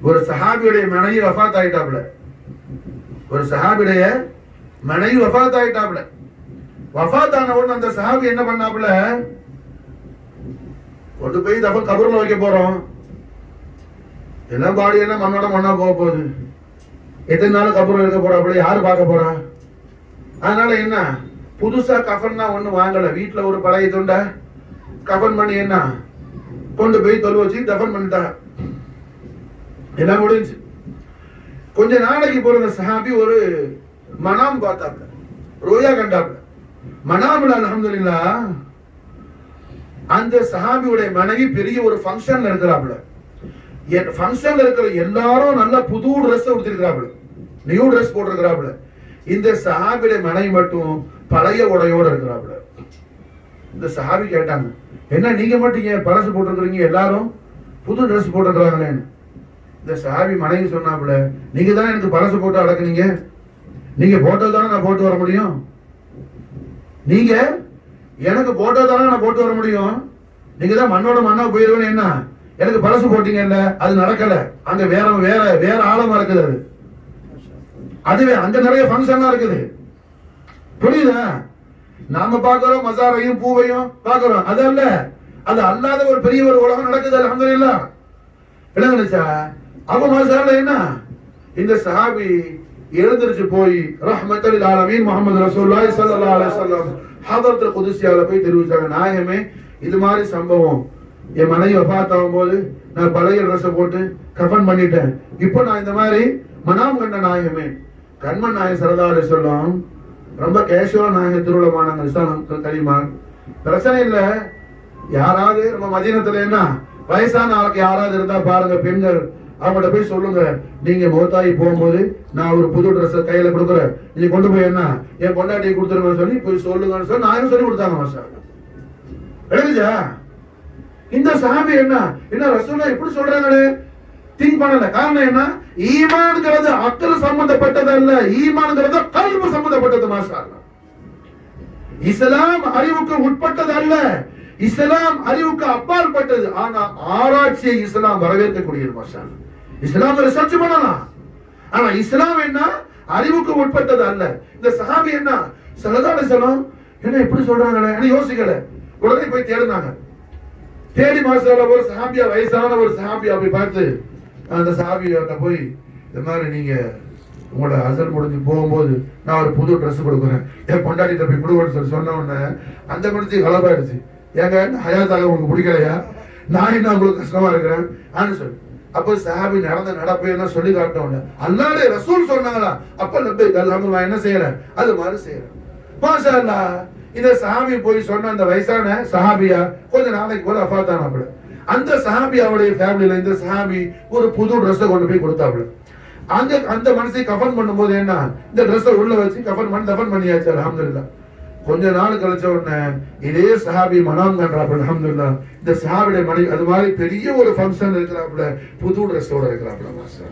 ஒரு சஹாபியுடைய மனைவி வஃபாத் ஆயிட்டாப்ல. ஒரு சஹாபியுடைய மனைவி வஃபாத் ஆயிட்டாப்ல. வஃபாத் ஆன உடனே அந்த சஹாபி என்ன பண்ணாப்ல, கொண்டு போய் தஃபன் கபர்ல வைக்க போறோம். எல்லாம் பாடி எல்லாம் மண்ணோட மண்ணா போக போகுது. எத்தனை நாள் கபர்ல இருக்க போறாப்ல, யாரு பார்க்க போறா? அதனால என்ன, புதுசா கஃபன் தான் ஒண்ணு வாங்கல. வீட்டுல ஒரு பழைய துண்ட கஃபன் பண்ணி என்ன கொண்டு போய் தொழு வச்சு தஃபன் பண்ணிட்டாங்க. எல்லாம் முடிஞ்சு கொஞ்ச நாளைக்கு போற சஹாபி ஒரு மனாம் பார்த்தாப்ல, ரோயா கண்டாப்ல. மனாம்ல அல்ஹம்துலில்லாஹ் அந்த சஹாபியுடைய மனைவி பெரிய ஒரு ஃபங்க்ஷன்ல இருக்கிறாப்ல. ஃபங்க்ஷன்ல இருக்கிற எல்லாரும் நல்ல புது ட்ரெஸ் உடுத்திருக்கிறாப்ல, நியூ ட்ரெஸ் போட்டிருக்கிறாப்ல. இந்த சஹாபியுடைய மனைவி மட்டும் பழைய உடையோட இருக்கிறாப்ல. இந்த சஹாபி கேட்டாங்க, என்ன நீங்க மட்டும் ஏன் பழசு போட்டிருக்கிறீங்க, எல்லாரும் புது ட்ரெஸ் போட்டிருக்கிறாங்களேன்னு. இந்த சஹாபி மனைவி சொன்னாப்புல, நீங்க தான் எனக்கு பழசு போட்டு அடக்குனீங்க, நீங்க போட்டோ தானே நான் போட்டு வர முடியும், நீங்க எனக்கு போட்டோ தானே நான் போட்டு வர முடியும், நீங்க தான் மண்ணோட மண்ணா போயிருவேன்னு என்ன எனக்கு பழசு போட்டீங்க இல்ல, அது நடக்கல. அங்க வேற வேற வேற ஆழமா இருக்குது. அதுவே அங்க நிறைய ஃபங்க்ஷன்லாம் இருக்குது, புரியுதா? நாம பாக்குறோம் மசாரையும் பூவையும் பாக்குறோம், அது அல்ல, அது அல்லாத ஒரு பெரிய ஒரு உலகம் நடக்குது. அல்ஹம்துலில்லாஹ் விளங்குச்சா? அப்ப மசால என்ன, இந்த சஹாபி எழுந்திருச்சு போய் ரஹ்மத்துல் ஆலமீன் முஹம்மது ரசூலுல்லாஹி ஸல்லல்லாஹு அலைஹி வஸல்லம் ஹதரத்துல் குதுஸியால போய் தெரிவிச்சாங்க, நாயகமே இது மாதிரி சம்பவம், என் மனைவி வஃபாத் ஆகும்போது நான் பழைய ட்ரெஸ் போட்டு கஃபன் பண்ணிட்டேன், இப்போ நான் இந்த மாதிரி மனாம் கண்ட நாயகமே. கண்மன் நாயகம் ஸல்லல்லாஹு அலைஹி வஸல்லம் ரொம்ப கேஷுவலா நாயகம் திருவிழமானாங்க, கலிமா பிரச்சனை இல்லை. யாராவது நம்ம மதீனத்துல என்ன வயசான ஆளுக்கு யாராவது இருந்தா பாருங்க, பெண்கள், அவங்கள்ட்ட போய் சொல்லுங்க, நீங்க மௌத்தாயி போகும்போது நான் ஒரு புது ட்ரெஸ் கையில கொடுக்குறேன், நீங்க கொண்டு போய் என்ன என் பொண்டாட்டியை கொடுத்துருங்கன்னு சொல்லி போய் சொல்லுங்கன்னு சொல்லி நாயகம் சொல்லி கொடுத்தாங்க. மாஷா எழுதுச்சா? இந்த சஹாபி என்ன ரசூலுல்லாஹ் இப்படி சொல்றாங்களே திங்க் பண்ணல. காரணம் என்ன, ஈமான்ங்கிறது அக்கல் சம்பந்தப்பட்டது அல்ல, ஈமான்ங்கிறது கல்பு சம்பந்தப்பட்டது. மாஷா அல்லாஹ், இஸ்லாம் அறிவுக்கு உட்பட்டது அல்ல, இஸ்லாம் அறிவுக்கு அப்பாற்பட்டது. ஆனா ஆராய்ச்சியை இஸ்லாம் வரவேற்கக்கூடியது. மாஷா அல்லாஹ், இஸ்லாம் ரிசர்ச் பண்ணலாம், ஆனா இஸ்லாம் என்ன அறிவுக்கு உட்பட்டது அல்ல. இந்த சஹாபி என்ன ஸல்லல்லாஹு அலைஹி வஸல்லம் என்ன இப்படி சொல்றாங்களே யோசிக்கல, உடனே போய் தேடினாங்க. தேடி மாசால ஒரு சஹாபியா, வயசான ஒரு சஹாபியா போய் பார்த்து அந்த சஹாபியாட்ட போய், இந்த மாதிரி நீங்க உங்களோட அசல் முடிஞ்சு போகும்போது நான் ஒரு புது ட்ரெஸ் கொடுக்குறேன், என் பொண்டாட்டிட்ட போய் கொடுக்குறேன்னு சொல்லி சொன்ன உடனே அந்த மனுஷன் கலப்பாயிடுச்சு. ஏங்க ஹயாத்தாக உங்களுக்கு பிடிக்கலையா, நான் என்ன உங்களுக்கு கஷ்டமா இருக்கிறேன் ஆன்னு சொல்லி. அப்போ சஹாபி நடந்த நடப்பையெல்லாம் சொல்லி காட்டோன்னு அல்லாஹ்வுடைய ரசூல் சொன்னாங்களா, அப்ப லப்பைக் அல்ஹம்துலில்லாஹ் என்ன செய்யறேன் அது மாதிரி செய்யறேன். மாஷா அல்லாஹ், இந்த சஹாபி போய் சொன்ன அந்த வயசான சஹாபியா கொஞ்ச நாளைக்கு போல வஃபாத் ஆனாப்ல. அந்த சஹாபியாவுடைய ஃபேமிலில இந்த சஹாபி ஒரு புது ட்ரெஸ் கொண்டு போய் கொடுத்தாப்ல. அந்த மனுஷனை கஃபன் பண்ணும்போது என்ன, இந்த ட்ரெஸ் உள்ள வச்சு கஃபன் பண்ணி தஃபன் பண்ணியாச்சு. அல்ஹம்துலில்லாஹ் கொஞ்ச நாள் கழிச்ச உடனே இதே சஹாபி மனாம் கண்டாப்ல. அல்ஹம்துலில்லாஹ் இந்த சஹாபியுடைய மனைவி அது மாதிரி பெரிய ஒரு ஃபங்க்ஷன் இருக்கிறாப்ல, புது ட்ரெஸ்ஸோட இருக்கிறாப்ல. மாஷா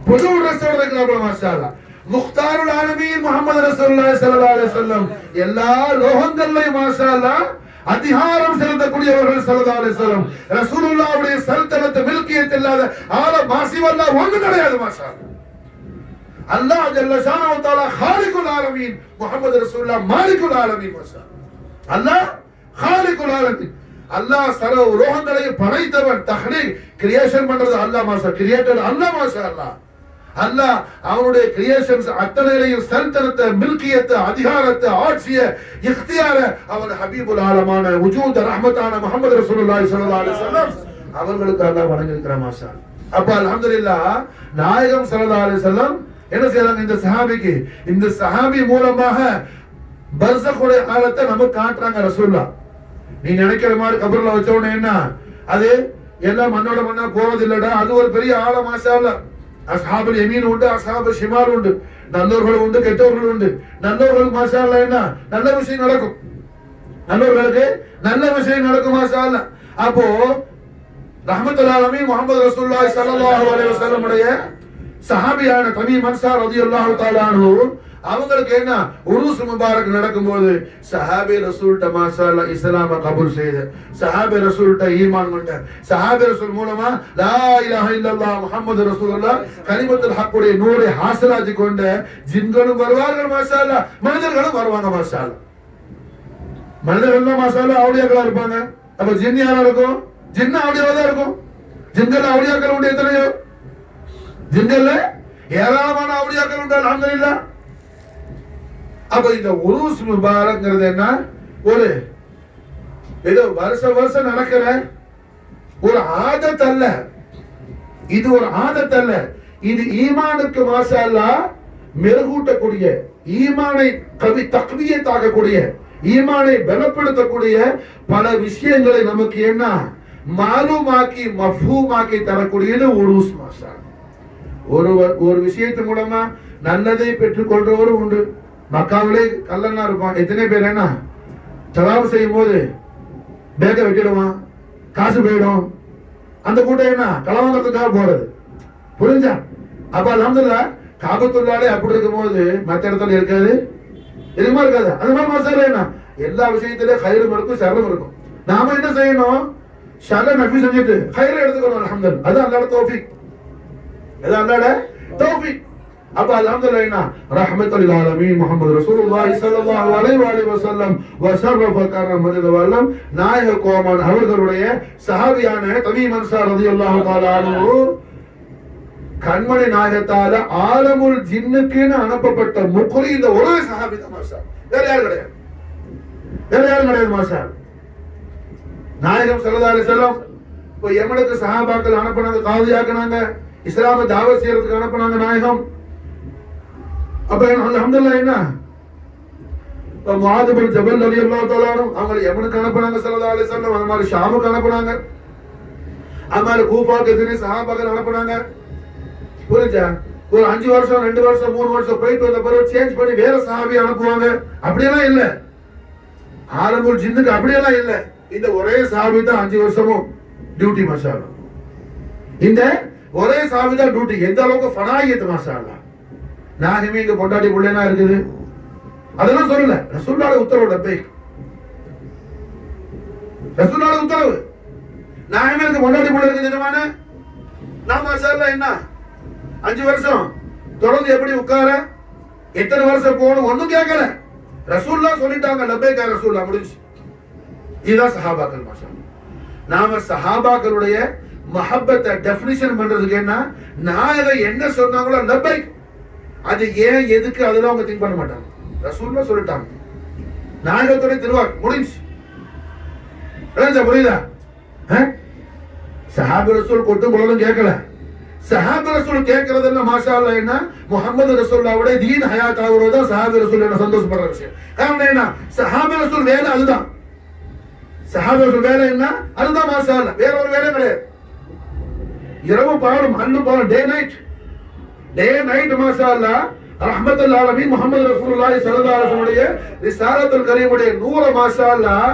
புது ட்ரெஸ்ஸோட இருக்கிறாப்ல. மாஷா அல்லாஹ், முக்தாருல் ஆலமீன் முஹம்மது ரசூலுல்லாஹி ஸல்லல்லாஹு அலைஹி வஸல்லம் எல்லா லோகங்கள்லயும் மாஷா அல்லாஹ் அதிகாரம் செலுத்தக்கூடியவர்கள். ஸல்லல்லாஹு அலைஹி வஸல்லம் ரசூலுல்லாஹ்வுடைய சல்தனத் மில்கியத் இல்லாத ஆலம் மாசிவல்லா ஒண்ணு கிடையாது. மாஷா அல்லாஹ் ஜல்ல ஷானஹு வ தஆலா காலிகுல் ஆலமீன் முஹம்மது ரசூலுல்லாஹ் மாலிகுல் ஆலமீன். மாஷா அல்லாஹ் காலிகுல் ஆலமீன், அல்லாஹ் சர்வ லோகங்களையும் படைத்தவன். தஹ்லீக் கிரியேஷன் பண்றது அல்லாஹ். மாஷா கிரியேட்டர் அல்லாஹ். மாஷா அல்லாஹ், அல்லாஹ் அவனுடைய கிரியேஷன்ஸ் அத்தனையிலையும் சல்தனத்தை, மில்கியத்தை, அதிகாரத்தை, ஆட்சியை, இக்தியார அவன் ஹபீபுல் ஆலமான வஜூத் ரஹ்மத்தான முஹம்மது ரசூலுல்லாஹி ஸல்லல்லாஹு அலைஹி வஸல்லம் அவர்களுக்கு அல்லாஹ் வணங்கி இருக்கிறான். மாஷா அப்ப அல்ஹம்துலில்லாஹ் நாயகம் ஸல்லல்லாஹு அலைஹி வஸல்லம் என்ன செய்றாங்க, இந்த சஹாபிக்கு, இந்த சஹாபி மூலமாக பர்ஸகுடைய காலத்தை நமக்கு காட்டுறாங்க ரசூலுல்லாஹ். நீ நினைக்கிற மாதிரி கபர்ல வச்ச உடனே என்ன அது எல்லாம் மண்ணோட மண்ணா போறது இல்லடா, அது ஒரு பெரிய ஆழம். மாஷா அல்லாஹ், அஸ்ஹாபுல் யமீன் உண்டு, அஸ்ஹாபுல் ஷிமால் உண்டு, நல்லவர்கள் உண்டு, கெட்டவர்கள் உண்டு. நல்லவர்களுக்கு மாஷா அல்லாஹ் என்ன நல்ல விஷயம் நடக்கும், நல்லவர்களுக்கு நல்ல விஷயம் நடக்கும். மாஷா அல்லாஹ், அப்போ ரஹ்மத்துல் ஆலமீன் முஹம்மது ரசூலுல்லாஹி ஸல்லல்லாஹு அலைஹி வஸல்லம் உடைய சஹாபியான தமீம் அன்சார் ரலியல்லாஹு தஆலா அன்ஹு அவங்களுக்கு என்ன உருஸ் முபாரக் நடக்கும்போது சஹாபி ரசூல்ட்ட மாஷா அல்லாஹ் இஸ்லாம கபூல் செய்து, சஹாபி ரசூல்ட்ட ஈமான் கொண்ட, சஹாபி ரசூல் மூலமா லா இலாஹ இல்லல்லாஹ் முஹம்மது ரசூலுல்லாஹ் கலிமத்துல் ஹக்குடைய நூரை ஹாசிலாக்கி கொண்ட ஜின்களும் வருவார்கள் மாஷா அல்லாஹ், மனிதர்களும் வருவாங்க மாஷா அல்லாஹ். மனிதர்கள் மாஷா அல்லாஹ் அவுலியாக்களா இருப்பாங்க. அப்ப ஜின் யாரா இருக்கும்? ஜின் அவுலியாவா தான் இருக்கும். ஜின்கள் அவுலியாக்கள் உண்டு எத்தனையோ, ஜின்கள்ல ஏராளமான அவுலியாக்கள் உண்டு அல்ஹம்துலில்லாஹ். அப்ப இந்த உருஸ் முபாரக்ங்கிறது என்ன? ஒரு ஏதோ வருஷம் நடக்கிற ஒரு ஆதத் அல்ல, இது ஒரு ஆதத் அல்ல, இது ஈமானுக்கு மாஷா அல்லாஹ் மெருகூட்டக்கூடிய, ஈமானை தக்வியத்தாக்கக்கூடிய, ஈமானை பலப்படுத்தக்கூடிய பல விஷயங்களை நமக்கு என்ன மாலூமாக்கி மஃபூமாக்கி தரக்கூடியது உருஸ் மாஷா. ஒரு விஷயத்து மூலமா நல்லதை பெற்றுக் கொள்றவரும் உண்டு. மக்காவிலே கல்லன்னா இருப்பான். எத்தனை பேர் என்ன தவாப் செய்யும் போது பேக்க வெட்டிடுவான், காசு போயிடும். அந்த கூட்டம் என்ன களவாங்கறதுக்காக போறது, புரிஞ்சா? அப்ப அல்ஹம்துலில்லாஹ் காபத்துல்லாலே அப்படி இருக்கும் போது மற்ற இடத்துல இருக்காது, இருக்குமா இருக்காது? அந்த மாதிரி மசாலா என்ன எல்லா விஷயத்திலும் ஹைரும் இருக்கும் ஷர்ரும் இருக்கும். நாம என்ன செய்யணும்? ஷர்ரை நஃபி செஞ்சுட்டு ஹைரை எடுத்துக்கணும். அல்ஹம்துலில்லாஹ் அது அல்லாஹ்வோட தௌஃபீக், அது அல்லாஹ்வோட தௌஃபீக். அப்ப அல்ஹம்துலில்லாஹ் என்ன ரஹ்மத்துல் லில் ஆலமீன் முஹம்மது ரசூலுல்லாஹி ஸல்லல்லாஹு அலைஹி வஸல்லம் வஸர்ரஃப கர்ரம வல்லம் நாயக கோமான் அவர்களுடைய சஹாபியான தமீம் அன்சார் ரலியல்லாஹு தஆலா அன்ஹு கண்மணி நாயகத்தால ஆலமுல் ஜின்னுக்குன்னு அனுப்பப்பட்ட முக்ரி இந்த ஒரே சஹாபி தான் மாஷா. வேற யாரும் கிடையாது, வேற யாரும் கிடையாது மாஷா. நாயகம் ஸல்லல்லாஹு அலைஹி வஸல்லம் இப்போ யமனுக்கு சஹாபாக்கள் அனுப்புனாங்க, காதியாக்குனாங்க, இஸ்லாமை தாவத் செய்யறதுக்கு அனுப்புனாங்க நாயகம். அப்ப அல்ஹம்துலில்லாஹ் என்ன முஆத் பின் ஜபல் ரலியல்லாஹு தஆலா அவங்க யமனுக்கு அனுப்புனாங்க ஸல்லல்லாஹு அலைஹி வஸல்லம், அந்த மாதிரி ஷாமுக்கு அனுப்புனாங்க, அந்த மாதிரி கூஃபாக்கு எத்தனை சஹாபாக்கள் அனுப்புனாங்க. புரிஞ்சா? ஒரு 5 வருஷம் 2 வருஷம் 3 வருஷம் போயிட்டு வந்த பிறகு சேஞ்ச் பண்ணி வேற சஹாபி அனுப்புவாங்க. அப்படியெல்லாம் இல்ல, ஆலமுல் ஜின்னுக்கு அப்படியெல்லாம் இல்ல. இந்த ஒரே சஹாபி தான் 5 வருஷமும் டியூட்டி மாஷா அல்லாஹ். இந்த ஒரே சஹாபி தான் டியூட்டி. எந்த அளவுக்கு ஃபனாயியத் மாஷா அல்லாஹ். நாகமே இங்க பொண்டாட்டி புள்ளைனா இருக்குது அதெல்லாம் சொல்லல, ரசூலுல்லாஹ் உத்தரவு. லப்பைக் ரசூலுல்லாஹ் உத்தரவு. நாகமே இங்க பொண்டாட்டி புள்ளை இருக்குது நிஜமான நான் மாஷா அல்லாஹ் என்ன 5 வருஷம் தொடர்ந்து எப்படி உட்கார, எத்தனை வருஷம் போகணும் ஒண்ணும் கேட்கல. ரசூலுல்லாஹ் சொல்லிட்டாங்க, லப்பைக் ரசூலுல்லாஹ், முடிஞ்சு. இதுதான் சஹாபாக்கள் மாஷா அல்லாஹ். நாம சஹாபாக்களுடைய மஹப்பத்தை டெஃபினிஷன் பண்றதுக்கு என்ன, நாயகம் என்ன சொன்னாங்களோ லப்பைக், அது ஏன் எதுக்கு அதெல்லாம் அவங்க திங்க் பண்ண மாட்டாங்க. ரசூலுல்லாஹ் சொல்லிட்டாங்க, நாயகத்துடைய திருவாக்கு, முடிஞ்சு. புரியுதா? சஹாபி ரசூல் கொட்டு போலும் கேட்கல. சஹாபி ரசூல் கேட்கறதெல்லாம் மாஷா அல்லாஹ் என்ன முஹம்மது ரசூலுல்லாஹ்வுடைய தீன் ஹயாத் ஆகுறது தான் சஹாபி ரசூல் என்ன சந்தோஷப்படுற விஷயம். காரணம் என்ன, சஹாபி ரசூல் வேலை அதுதான். சஹாபி ரசூல் வேலை என்ன அதுதான் மாஷா அல்லாஹ், வேற ஒரு வேலை கிடையாது. இரவு பாலும் அன்னு பாலும் டே நைட் மாஷா அல்லாஹ் ரஹ்மத்துல் ஆலமீன் முஹம்மது ரசூலுல்லாஹி ஸல்லல்லாஹு அலைஹி வஸல்லம் ரிசாலத்துல் கரீமுடைய நூற மாஷா அல்லாஹ்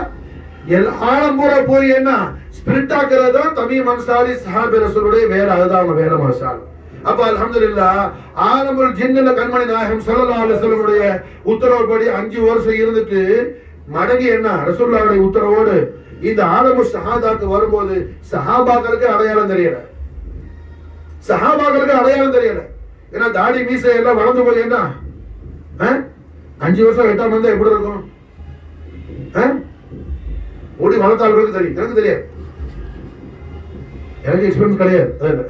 ஆலம் பூரா போய் என்ன ஸ்பிரிட் ஆக்குறது தமீம் அன்சாரி சஹாபி ரசூலுடைய வேலை, அதுதான் அவங்க வேலை மாஷா அல்லாஹ். அப்ப அல்ஹம்துலில்லாஹ் ஆலமுல் ஜின்னுல கண்மணி நாயகம் ஸல்லல்லாஹு அலைஹி வஸல்லமுடைய உத்தரவுப்படி 5 வருஷம் இருந்துட்டு மடங்கி என்ன ரசூலுல்லாஹ்வுடைய உத்தரவோடு இந்த ஆலமு ஷஹாதாக்கு வரும்போது சஹாபாக்களுக்கு அடையாளம் தெரியல, சஹாபாக்களுக்கு அடையாளம் தெரியல. ஏன்னா தாடி மீசை எல்லாம் வளர்ந்து போய் என்ன 5 வருஷம் 8ஆம் வந்தா எப்படி இருக்கும்? ஓடி வளர்த்தாளுக்கு தெரியும், எனக்கு தெரியாது, எனக்கு எக்ஸ்பீரியன்ஸ் கிடையாது.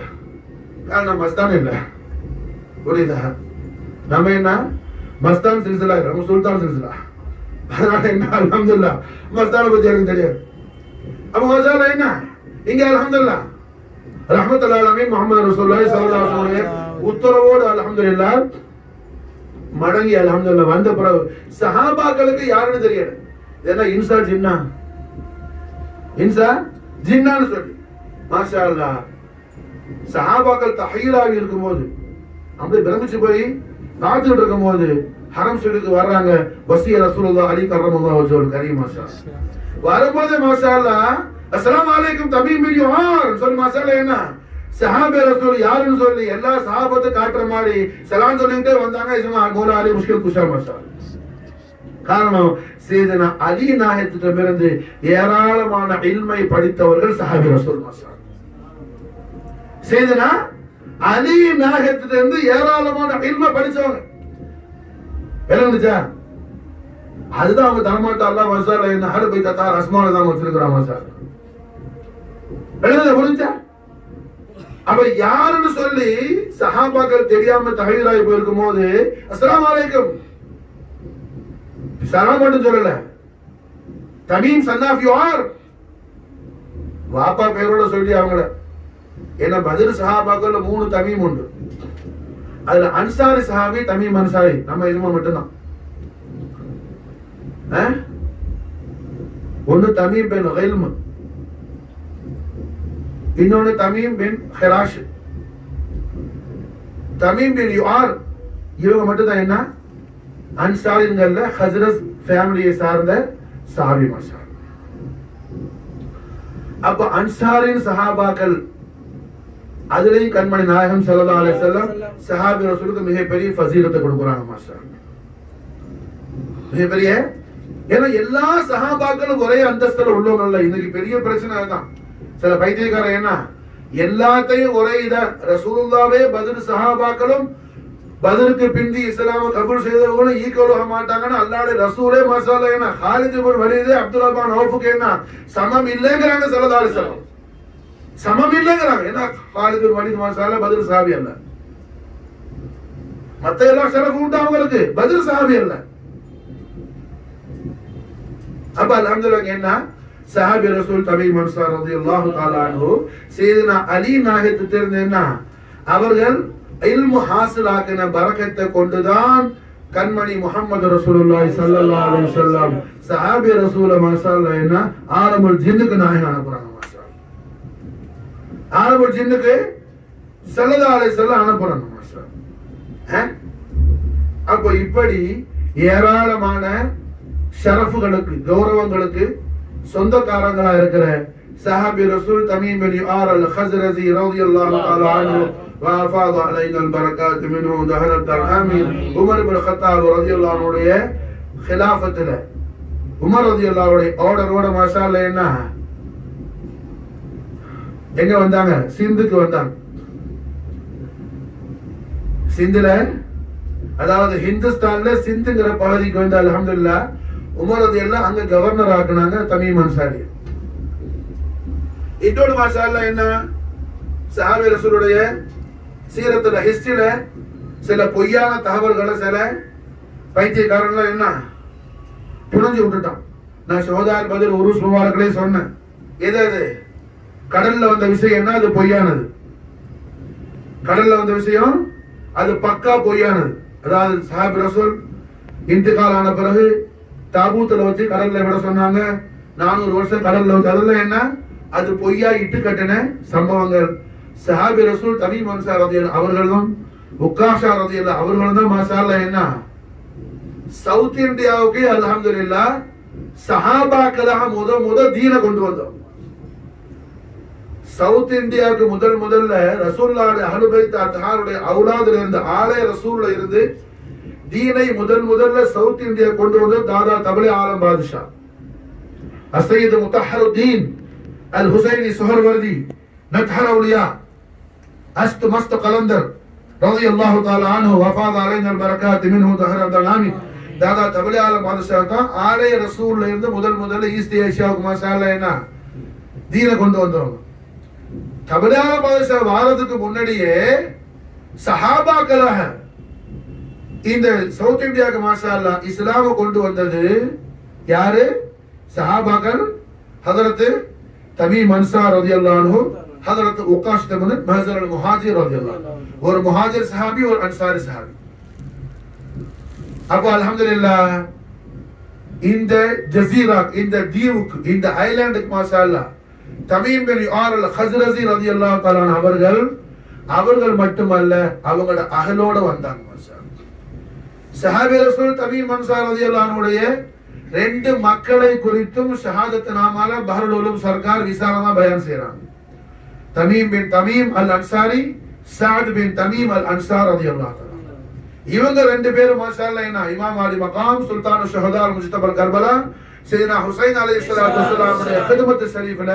நான் மஸ்தான் இல்ல, புரியுதா? நம்ம என்ன மஸ்தான் சில்சிலா, நம்ம சுல்தான் சில்சிலா. அதனால என்ன அல்ஹம்துலில்லாஹ் மஸ்தானை பத்தி எனக்கு தெரியாது. அப்ப மசாலா என்ன இங்க அல்ஹம்துலில்லாஹ் ரஹ்மத்துல் ஆலமீன் முஹம்மது ரசூலுல்லாஹி ஸல்லல்லாஹு அலைஹி வஸல்லம் உத்தரவோடு அல்ஹம்துலில்லாஹ் மடங்கி அல்ஹம்துலில்லாஹ் வந்த பிறகு சஹாபாக்களுக்கு யாருன்னு தெரியல. ஏன்னா இன்சா ஜின்னா, இன்சா ஜின்னான்னு சொல்லி மாஷா அல்லாஹ் சஹாபாக்கள் தஹீராகி இருக்கும்போது அப்படியே பிரமிச்சு போய் காத்துட்டு இருக்கும் போது ஹரம் ஷரீஃப்க்கு வர்றாங்க. வசிய ரசூலுல்லாஹ் அலி கர்ரமல்லாஹு வஜ்ஹுல் கரீம் மாஷா வரும்போது மாஷா அல்லாஹ் அஸ்ஸலாமு அலைக்கும் தமீம் பின் யுஹார் சொல்லி மாஷா அல்லாஹ் என்ன சஹாபே ரசூல் யாருன்னு சொல்லி எல்லா சஹாபத்தை காட்டுற மாதிரி சலாம் சொல்லிட்டே வந்தாங்க. இஸ்மா மௌலா அலி முஷ்கில் குஷா மஷா. காரணம் சையதுனா அலி நாயகத்திடமிருந்து ஏராளமான இல்மை படித்தவர்கள் சஹாபி ரசூல் மஷா. சையதுனா அலி நாயகத்திலிருந்து ஏராளமான இல்மை படிச்சவங்க. விளங்குச்சா? அதுதான் அவங்க தரமாட்டா அல்லாஹ் மசாலா என்ன ஹர் பை தத்தார் அஸ்மால தான் வச்சிருக்கிறான் மசாலா. விளங்குதா? புரிஞ்சா? அப்ப யாருன்னு சொல்லி சஹாபாக்கள் தெரியாம தஹீராய் போயிருக்கும் போது அஸ்ஸலாமு அலைக்கும் சலாம் மட்டும் சொல்லல, தமீம் சன் ஆஃப் யுஆர் வாப்பா பேரோட சொல்லி அவங்கள. ஏன்னா பத்ர் சஹாபாக்கள் 3 தமீம் உண்டு. அதுல அன்சாரி சஹாபி தமீம் அன்சாரி நம்ம இதுமா மட்டும்தான். ஒன்னு தமீம் பின் கைல்ம், இன்னொன்னு தமீம் பின் ஹிராஷ், தமீம் பின் யுஆர். இவங்க மட்டும் தான் என்ன அன்சாரிங்கள்ல ஹஸ்ரத் ஃபேமிலியை சார்ந்த சஹாபி மஷா. அப்ப அன்சாரின் சஹாபாக்கள் அதுலயும் கண்மணி நாயகம் ஸல்லல்லாஹு அலைஹி வஸல்லம் சஹாபி ரசூலுக்கு மிகப்பெரிய ஃபஸீலத்தை கொடுக்குறாங்க மாஷா. மிகப்பெரிய, ஏன்னா எல்லா சஹாபாக்களும் ஒரே அந்தஸ்துல உள்ளவங்க இல்ல. இன்னைக்கு பெரிய பிரச்சனை தான். சில பைத்தியக்காரன் என்ன எல்லாத்தையும் ஒரே இத ரசூலுல்லாவே பத்ர் சஹாபாக்களும் பத்ருக்கு பிந்தி இஸ்லாம கபூல் செய்தவங்களும் ஈக்குவலாக மாட்டாங்கன்னு அல்லாஹ்வுடைய ரசூலே மசாலா என்ன ஹாலித் இப்னு வலீத் அப்துல்லா பின் அவுஃப்க்கு என்ன சமம் இல்லைங்கறாங்க ஸல்லல்லாஹு அலைஹி வஸல்லம். சமம் இல்லைங்கறாங்க. ஏன்னா ஹாலித் இப்னு வலீத் மசாலா பத்ர் சஹாபி அல்ல. மத்த எல்லா ஷரஃப் உண்டு அவங்களுக்கு, பத்ர் சஹாபி அல்ல. அப்ப அல்ஹம்துலில்லாஹ் என்ன சஹாபி ரசூல் தமீம் அன்சார் ரலியல்லாஹு தஆலா அன்ஹு சையதுனா அலி நாயகத்திலிருந்து என்ன அவர்கள் இல்மு ஹாசில் ஆக்கின பரக்கத்தை கொண்டுதான் கண்மணி முஹம்மது ரசூலுல்லாஹி ஸல்லல்லாஹு அலைஹி வஸல்லம் சஹாபி ரசூல மஸாலா என்ன ஆலமுல் ஜின்னுக்கு நாயகம் அனுப்புறாங்க மாஷா. ஆலமுல் ஜின்னுக்கு ஸல்லல்லாஹு அலைஹி வஸல்லம் அனுப்புறாங்க மாஷா. அப்போ இப்படி ஏராளமான ஷரஃப்களுக்கு கௌரவங்களுக்கு சொந்தக்காரங்களா இருக்கிற சஹாபி ரசூல் தமீம் பின் யுஆர் அல் ஹஸ்ரஜி ரலியல்லாஹு தஆலா அன்ஹு وافاض علينا البركات منه دهر الدرهمين உமர் இப்னு கத்தாப் ரலியல்லாஹு அன்ஹுடைய خلافத்துல உமர் ரலியல்லாஹு அன்ஹுடைய ஆர்டரோட மாஷாஅல்லாஹ் என்ன எங்க வந்தாங்க? சிந்துக்கு வந்தாங்க. சிந்துல அதாவது ஹிந்துஸ்தான்ல சிந்துங்கிற பகுதிக்கு வந்து அல்ஹம்துலில்லாஹ் உமர் ரலியல்லாஹு அங்க கவர்னர் ஆக்குனாங்க தமீம் அன்சாரி. இதோட மாஷாஅல்லாஹ் என்ன சஹாபி ரசூலுடைய சீரத்துல ஹிஸ்டரியில சில பொய்யான தகவல்களை சில பைத்தியக்காரன்லாம் என்ன புனஞ்சு விட்டுட்டான். நான் ஷோதால் பதில் உருஸ் முபாரக்களே சொன்னேன். எது கடல்ல வந்த விஷயம் என்ன? அது பொய்யானது. கடல்ல வந்த விஷயம் அது பக்கா பொய்யானது. அதாவது சஹாபி ரசூல் இன்திகால் ஆன பிறகு தாபூத்துல வச்சு கடல்ல விட சொன்னாங்க. 400 வருஷம் கடல்ல வச்சு அதெல்லாம் என்ன அது பொய்யா இட்டு கட்டின சம்பவங்கள். சஹாபி ரசூல் தமீம் அன்சார் ரலியல்லாஹு அவர்களும் உக்காஷா ரலியல்லாஹு அவர்களும் தான் மாஷாஅல்லாஹ் என்ன சவுத் இந்தியாவுக்கு அல்ஹம்துலில்லாஹ் சஹாபாக்களாக முத தீன கொண்டு வந்தோம். சவுத் இந்தியாவுக்கு முதல்ல ரசூலுல்லாஹி அஹ்லு பைத் அத்ஹாருடைய அவுலாதுல இருந்து ஆலே ரசூல்ல இருந்து தீனை முதல்ல சவுத் இந்தியா கொண்டு வந்து தாதா தபலே ஆலம் பாதுஷா السيد مطهر الدين الحسيني سهروردي نطهر أولياء أست مست قلندر رضي الله تعالى عنه وفاض علينا البركات منه ظهر الدلامي தாதா தபலே ஆலம் பாதுஷா தான் ஆலே ரசூல்ல இருந்து முதல்ல ஈஸ்ட் ஏசியாவுக்கு மாஷாஅல்லாஹ் என்ன தீனை கொண்டு வந்தவங்க. தபலே ஆலம் பாதுஷா வாரதுக்கு முன்னாடியே சஹாபாக்களாக இந்த சவுத் இந்தியாவுக்கு மாஷாஅல்லாஹ் இஸ்லாம கொண்டு வந்தது யாரு? சஹாபாக்கள். ஹதரத் தமீம் அன்சார் ரலியல்லாஹு அன்ஹு, ஹதரத் உகாஷ் இப்னு மஹ்ஸர் அல் முஹாஜிர் ரலியல்லாஹு அன்ஹு. ஒரு முஹாஜிர் சஹாபி ஒரு அன்சாரி சஹாபி. அப்போ அல்ஹம்துலில்லாஹ் இந்த ஜஸீரா இந்த தீவுக்கு இந்த ஐலாண்டுக்கு மாஷாஅல்லாஹ் தமீம் பின் யுஆர் அல் ஹஸ்ரஜி ரலியல்லாஹு தஆலா அவர்கள் மட்டுமல்ல அவங்களோட அஹலோட வந்தாங்க மாஷாஅல்லாஹ். சஹாபி ரசூல் தமீம் அன்சார் ரலியல்லாஹு அன்ஹுடைய 2 மக்களை குறித்தும் ஷஹாதத் நாமால பஹருல் உலூம் சர்க்கார் விசாலமா பயான் செய்றாங்க. தமீம் பின் தமீம் அல் அன்சாரி, சாத் பின் தமீம் அல் அன்சார் ரலியல்லாஹு அன்ஹு. இவங்க ரெண்டு பேரும் மாஷா அல்லாஹ் என்ன இமாம் அலி மகாம் சுல்தான் ஷுஹதா முஜ்தபல் கர்பலா சையதுனா ஹுசைன் அலைஹிஸ்ஸலாத்து வஸ்ஸலாம் உடைய خدمت ஷரீஃப்ல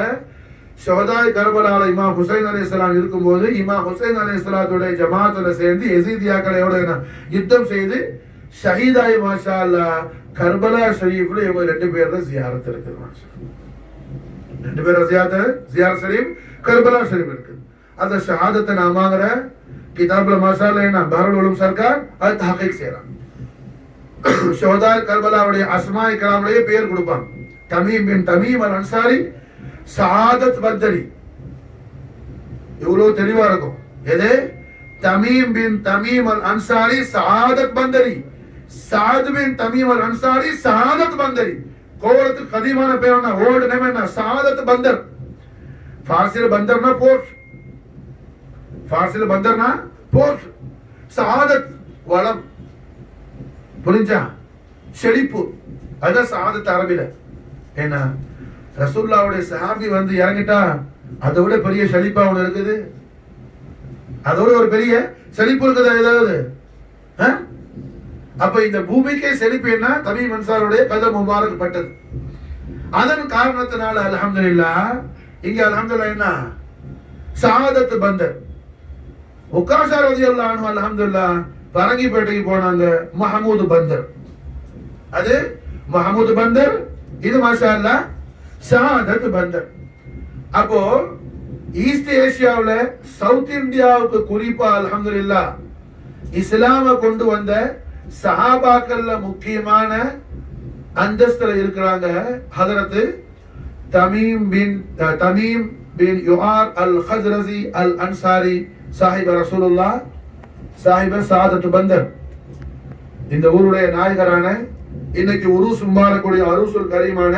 ஷுஹதாய் கர்பலால இமாம் ஹுசைன் அலைஹிஸ்ஸலாம் இருக்கும்போது இமாம் ஹுசைன் அலைஹிஸ்ஸலாத்துடைய ஜமாத்துல சேர்ந்து யஸீதியாக்களோட யுத்தம் செய்து ஷஹீதாய் மாஷா அல்லாஹ் கர்பலா ஷரீஃப்ல இவங்க ரெண்டு பேரோட ஜியாரத் இருக்குது. மாஷா ரெண்டு பேரோட ஜியாரத் ஷரீஃப் கர்பலா ஷரீஃப் இருக்கு. அந்த ஷஹாதத்தை நான் வாங்குற கிதாப்ல மாஷா அல்லாஹ் என்ன பஹருல் உலூம் சர்க்கார் அது தஹகீக் செய்றாங்க. ஷுஹதாய் கர்பலாவுடைய அஸ்மாஇ கராம்லயே பேர் கொடுப்பாங்க. தமீம் பின் தமீம் அல் அன்சாரி சஹாதத் பத்ரி. இவ்வளவு தெளிவா இருக்கும். எது? தமீம் பின் தமீம் அல் அன்சாரி சஹாதத் பந்தரி, சாத் பின் தமீம் அல் அன்சாரி சஹாதத் பந்தரி. கோவலத்துக்கு கதீமான பேர் என்ன? ஓல்டு நேம் என்ன? சஹாதத் பந்தர். ஃபார்சில பந்தர்னா போர்ட், ஃபார்சில பந்தர்னா போர்ட். சஹாதத் வளம், புரிஞ்சா? செழிப்பு, அதான் சஹாதத் அரபில. என்ன ரசூலுல்லாஹ்வுடைய சஹாபி வந்து இறங்கிட்டா அதை விட பெரிய செழிப்பா ஒண்ணு இருக்குது? அதோட ஒரு பெரிய செழிப்பு இருக்குதா ஏதாவது? அப்ப இந்த பூமிக்கே செழிப்பு என்ன? தமீம் அன்சாருடைய கதம் முபாரக் பட்டது. அதன் காரணத்தினால அல்ஹம்துலில்லாஹ் இங்க அல்ஹம்துலில்லாஹ் என்ன சஹாதத் பந்தர். உக்காஷா ரலியல்லாஹு அன்ஹு அல்ஹம்துலில்லாஹ் பரங்கிப்பேட்டைக்கு போனாங்க. மஹமூது பந்தர், அது மஹமூது பந்தர், இது மாஷா அல்லாஹ் ஷஹாதத் பந்தர். அப்போ ஈஸ்ட் ஏசியாவுல சவுத் இந்தியாவுக்கு குறிப்பா அல்ஹம்துலில்லாஹ் இஸ்லாம கொண்டு வந்த சஹாபாக்கள்ல முக்கியமான அந்தஸ்துல இருக்கிறாங்க ஹஜரத் தமீம் பின் யுஆர் அல் ஹஜ்ரஸி அல் அன்சாரி சாஹிப் ரசூலுல்லாஹ் சாஹிப் சஹாதத் பந்தர். இந்த ஊருடைய நாயகரான இன்னைக்கு உருஸ் முபாரக்குடைய அரூசுல் கரீமான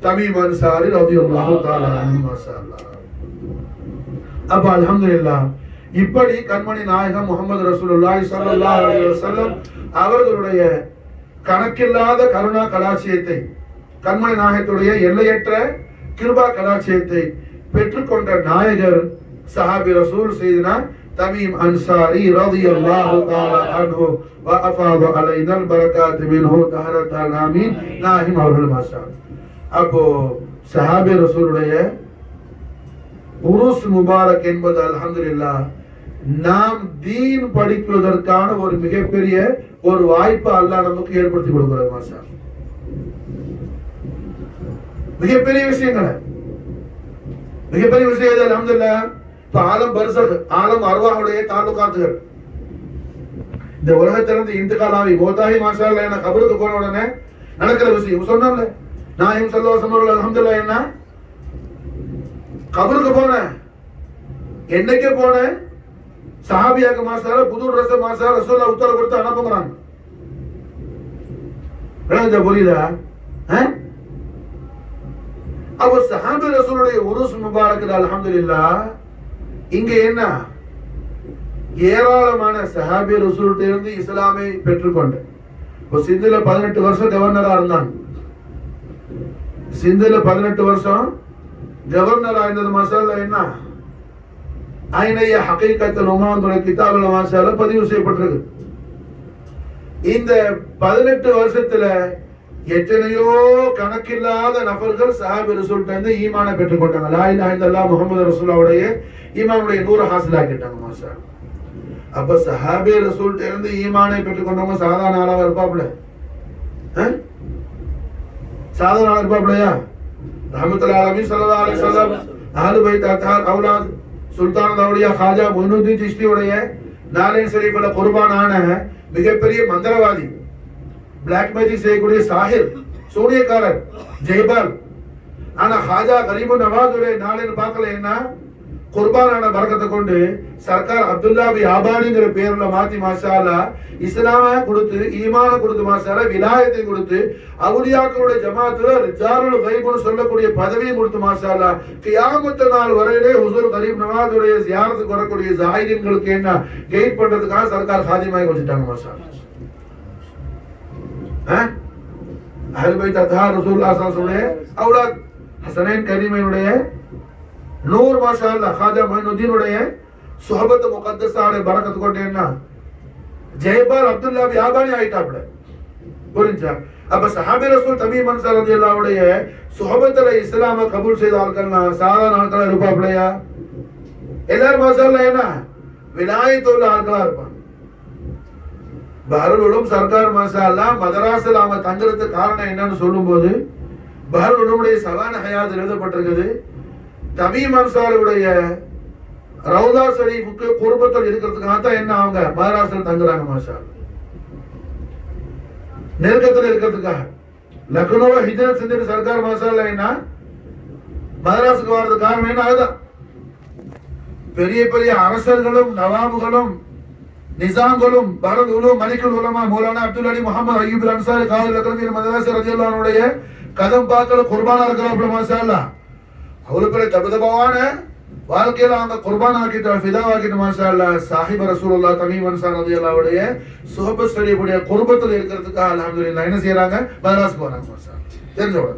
தமீம் அன்சாரி ரலியல்லாஹு தஆலா அன்ஹு மாஷாஅல்லாஹ். அப்ப அல்ஹம்துலில்லாஹ் இப்படி கண்மணி நாயகம் முஹம்மது ரசூலுல்லாஹி ஸல்லல்லாஹு அலைஹி வஸல்லம் அவர்களுடைய கணக்கில்லாத கருணா கடாட்சியத்தை, கண்மணி நாயகத்துடைய எல்லையற்ற கிருபா கடாட்சியத்தை பெற்றுக்கொண்ட நாயகர் சஹாபி ரசூல் சையதுனா தமீம் அன்சாரி ரலியல்லாஹு தஆலா அன்ஹு வ அஃபாத அலைனல் பரகாத் மின்ஹு தஹரத்தல் ஆமீன் நாஹிம் அவர்கள் மாஷாஅல்லாஹ். அப்போ சஹாபி ரசூலுடைய உருஸ் முபாரக் என்பது அல்ஹம்துலில்லாஹ் நாம் தீன் படிப்பதற்கான ஒரு மிகப்பெரிய ஒரு வாய்ப்பு அல்லாஹ் நமக்கு ஏற்படுத்தி கொடுக்கிறார். மாஷா மிகப்பெரிய விஷயங்களை, மிகப்பெரிய விஷயம் அல்ஹம்துலில்லாஹ். இப்ப ஆலம் பர்சக், ஆலம் அர்வாஹுடைய தாலுகாத்துகள் இந்த உலகத்திலிருந்து இன்திகாலாவி மௌதாஹி மாஷா அல்லாஹ் என்ன கபருக்கு போன உடனே நடக்கிற விஷயம் சொன்னால நாயகம் ஸல்லல்லாஹு அலைஹி வஸல்லம் அல்ஹம்துலில்லாஹ் என்ன கபருக்கு போனேன். என்னைக்கே போனேன் சஹாபியாக்கு மாசால புது ரச மாசால ரசூலுல்லாஹ் உத்தரவு கொடுத்து அனுப்புறாங்க. புரியுதா? அப்ப சஹாபி ரசூலுடைய உருஸ் முபாரக் அல்ஹம்துலில்லாஹ் இங்க என்ன ஏராளமான சஹாபி ரசூல்கிட்ட இருந்து இஸ்லாமை பெற்றுக்கொண்ட சிந்துல 18 வருஷம் கவர்னரா இருந்தாங்க. சிந்துல 18 வருஷம் கவர்னரா இருந்தது மாஷாஅல்லாஹ் என்ன ஐனைய ஹகீகத்துல் உமாவுடைய கிதாபுல மாஷாஅல்லாஹ் பதிவு செய்யப்பட்டிருக்கு. இந்த 18 வருஷத்துல எத்தனையோ கணக்கில்லாத நபர்கள் சஹாபி ரசூல்கிட்ட இருந்து ஈமானை பெற்றுக்கொண்டாங்க. லா இலாஹா இல்லல்லாஹ் முஹம்மது ரசூலுல்லாஹ்வுடைய ஈமானுடைய நூறு ஹாசிலாக்கிட்டாங்க மாஷாஅல்லாஹ். அப்ப சஹாபி ரசூல்கிட்ட இருந்து ஈமானை பெற்றுக்கொண்டவங்க சாதாரண ஆளாவா இருப்பாப்ல? சாதாரண ஆளா இருப்பாப்லையா? ரஹ்மத்துல்லாஹி அலைஹி ஸல்லல்லாஹு அலைஹி வஸல்லம் அஹ்லு பைத் அத்ஹார் அவுலாத் சுல்தான் அவுலியா காஜா மொய்னுத்தீன் சிஷ்தியுடைய நாலேன் ஷரீஃப்ல குர்பானான மிகப்பெரிய மந்திரவாதி, பிளாக் மேஜிக் செய்யக்கூடிய சாஹிர், சூனியக்காரர், ஜெய்பால். ஆனா ஹாஜா கரீபு நவாஸுடைய நாலேன் பார்க்கல என்ன குர்பானான பரக்கத்தை கொண்டு சர்க்கார் அப்துல்லா பி ஆபானிங்கிற பேர்ல மாத்தி மாஷாஅல்லாஹ் இஸ்லாம கொடுத்து ஈமான கொடுத்து மாஷாஅல்லாஹ் விலாயத்தை கொடுத்து அவுலியாக்களுடைய ஜமாத்துல ரிஜாலுல் கைப்னு சொல்லக்கூடிய பதவியை கொடுத்து மாஷாஅல்லாஹ் கியாமத் நாள் வரையிலே ஹுசூர் கரீம் நவாஸுடைய ஜியாரத்துக்கு வரக்கூடிய ஜாயிரின்களுக்கு என்ன கைட் பண்றதுக்காக சர்க்கார் காதிமாய் வச்சிட்டாங்க மாஷாஅல்லாஹ். அஹ்ல் பைத் அத்ஹார் ரசூலுல்லாஹ் ஸல்லல்லாஹு அலைஹி வஸல்லம் அவுலாத் ஹஸனைன் கரீமைனுடைய நூறு மாஷா அல்லாஹ் ஹாஜா மொயினுddinுடைய சுஹபத் முகத்தஸாவுடைய பரக்கத் கொண்டு என்ன ஜெயபால் அப்துல்லா வியாபாரி ஆயிட்டாப்ல. புரிஞ்சா? அப்ப சஹாபி ரசூல் தமீம் அன்சாரி ரலியல்லாஹு உடைய சுஹபத்துல இஸ்லாம கபூல் செய்த ஆட்கள்னா சாதாரண ஆட்களா இருப்பாப்லையா? எல்லாரும் மாஷா அல்லாஹ் என்ன விலாயத் உள்ள ஆட்களா இருப்பாங்க. பஹருல் உலூம் சர்க்கார் மாஷா அல்லாஹ் மதராஸில் அவங்க தங்குறதுக்கு காரணம் என்னன்னு சொல்லும்போது பஹருல் உலூமுடைய சவான ஹயாத் எழுதப்பட்டிருக்குது. தமீம் அன்சாரியுடைய ரவுதா ஷரீஃபுக்கு குர்பத்தில் இருக்கிறதுக்காக தான் என்ன அவங்க மதராஸில் தங்குறாங்க. மாஷா அல்லாஹ் நெருக்கத்தில் இருக்கிறதுக்காக லக்னோவை ஹிஜ்ரத் செஞ்சுட்டு சர்க்கார் மாஷா அல்லாஹ் என்ன மதராஸுக்கு வர்றது காரணம் என்ன? அதுதான் பெரிய பெரிய அரசர்களும் நவாபுகளும் நிசாம்களும் பஹருல் உலூம் மலிக்குல் உலமா மௌலானா அப்துல் அலி முஹம்மது அய்யூப் அன்சாரி காதி லக்னவி மதராஸ் ரலியல்லாஹு அன்ஹுடைய கதம் பாக்கல குர்பானா இருக்கிறாப்ல. மாஷா அல்லாஹ் அவ்வளவு பெரிய தபதபான வாழ்க்கையில அவங்க குர்பான் ஆக்கிட்டு ஃபிதா ஆக்கிட்டு மாஷா அல்லாஹ் சாஹிப் ரசூலுல்லாஹ் தமீம் அன்சாரி ரலியல்லாஹு உடைய சுஹபத் ஷரீஃபுடைய குர்பத்தில் இருக்கிறதுக்காக அல்ஹம்துலில்லாஹ் என்ன செய்றாங்க? மதராஸ் போறாங்க. மாஷா அல்லாஹ் தெரிஞ்சோட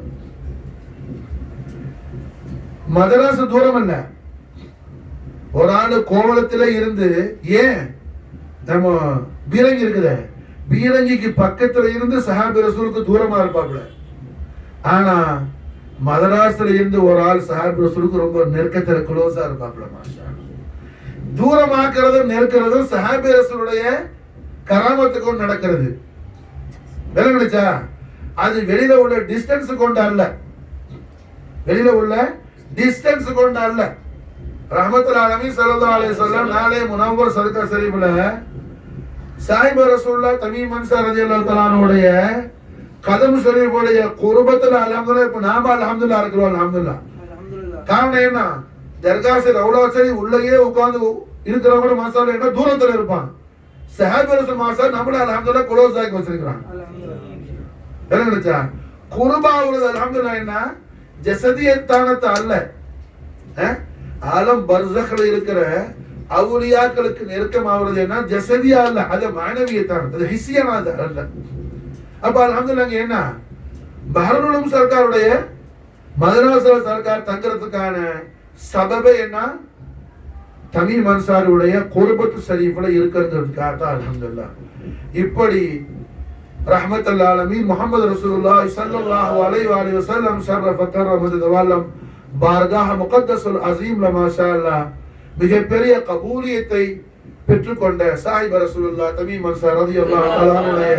மதராஸ் தூரம் இல்ல. ஒரு ஆளு கோவளத்துல இருந்து ஏன் நம்ம பீரங்கி இருக்குதே பீரங்கிக்கு பக்கத்துல இருந்து சஹாபி ரசூலுக்கு தூரமா இருப்பாப்ல. ஆனா மதராஸ்ல இருந்து ஒரு ஆள் சஹாபி ரசூலுக்கு ரொம்ப நெருக்கத்துல க்ளோஸா இருப்பாப்ல. மாஷா அல்லாஹ் தூரமாக்குறதும் நெருக்கிறதும் சஹாபி ரசூலுடைய கராமத்துக்கு நடக்கிறது. விளங்குச்சா? அது வெளியில உள்ள டிஸ்டன்ஸ் கொண்டு அல்ல, வெளியில உள்ள டிஸ்டன்ஸ் கொண்டு அல்ல. ரஹ்மத்துல் ஆலமீன் ஸல்லல்லாஹு அலைஹி வஸல்லம் நாளே முனவ்வர் சர்க்கார் ஷரீஃப்ல சாஹிப் ரசூலுல்லாஹ் தமீம் அன்சாரி ரலியல்லாஹு தஆலா அன்ஹுடைய கதம் ஷரீஃபுடைய குர்பத்துல அல்ஹம்துலில்லாஹ் இப்ப நாம அல்ஹம்துலில்லாஹ் இருக்கிறோம். அல்ஹம்துலில்லாஹ் காரணம் என்ன? தர்காஸில் ரவுலா சரி உள்ளேயே உட்கார்ந்து இருக்கிறவங்க மாஷா அல்லாஹ் என்ன தூரத்துல இருப்பான். சஹாபி ரசூல் மாஷா நம்மள அல்ஹம்துலில்லாஹ் க்ளோஸ் ஆக்கி வச்சிருக்காங்க. விளங்குச்சா? குர்பா உள்ளது அல்ஹம்துலில்லாஹ் என்ன ஜஸதியத்தானத்த அல்ல, ஆலம் பர்ஸக்ல இருக்கிற அவுலியாக்களுக்கு நெருக்கம் ஆகிறது என்ன ஜஸதியா அல்ல, அது மானவியத்தானது, அது ஹிஸ்ஸியானது அல்ல. அப்ப அல்ஹம்துலில்லாஹ் என்ன பஹருல் உலூம் சர்க்காருடைய மதராஸ் சர்க்கார் தங்குறதுக்கான சபபே என்ன? தமீம் அன்சாரியுடைய குர்பத் ஷரீஃப்ல இருக்கிறதுக்காக தான் அல்ஹம்துலில்லாஹ். இப்படி ரஹ்மத்துல் ஆலமீன் முஹம்மது ரசூலுல்லாஹி ஸல்லல்லாஹு அலைஹி வஸல்லம் ஷர்ரஃப கர்ரம தவல்லம் பார்காஹ முகத்தஸுல் அஸீம் ல மாஷா அல்லாஹ் மிகப்பெரிய கபூலியத்தை பெற்றுக்கொண்ட சாஹிப் ரசூலுல்லாஹ் தமீம் அன்சாரி ரலியல்லாஹு தஆலா அன்ஹுடைய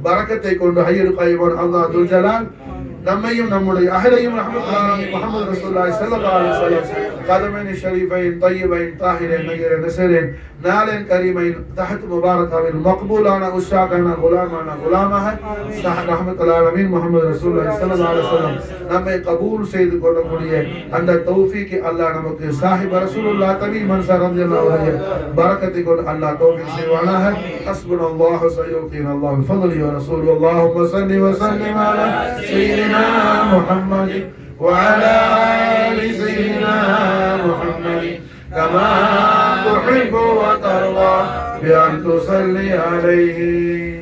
பரக்கத்தை கொண்டு ஹய்யுல் கய்யூம் அல்லாஹ் துல் ஜலால் நம்மையும் நம்முடைய அஹலையும் ரஹ்மத்துல்லாஹி முஹம்மது ரசூலுல்லாஹி ஸல்லல்லாஹு அலைஹி வஸல்லம் கதமைன் ஷரீஃபைன் தய்யிபைன் தாஹிரைன் நகீரைன் நஸீரைன் நாலின் கரீமைன் தஹத் முபாரகாவின் மக்பூலான உஷாகான குலாமான குலாமாக ரஹ்மத்துல் ஆலமீன் முஹம்மது ரசூலுல்லாஹி ஸல்லல்லாஹு அலைஹி வஸல்லம் நம்மை கபூல் செய்து கொள்ளக்கூடிய அந்த தௌஃபீக் அல்லாஹ் நமக்கு சாஹிப் ரசூலுல்லாஹ் தமீம் அன்சாரி ரலியல்லாஹு அன்ஹு பரக்கத்தை கொண்டு அல்லாஹ் தௌஃபீக் செய்வானாக. ஹஸ்புனல்லாஹு சய்யுதீனா அல்லாஹ் பிஃضلி வ ரசூலுஹு அல்லாஹும்ம ஸல்லி வ ஸல்லிம் அலா سيدنا محمد وعلى آل سيدنا محمد كما تحب وترضى بأن تصلي عليه.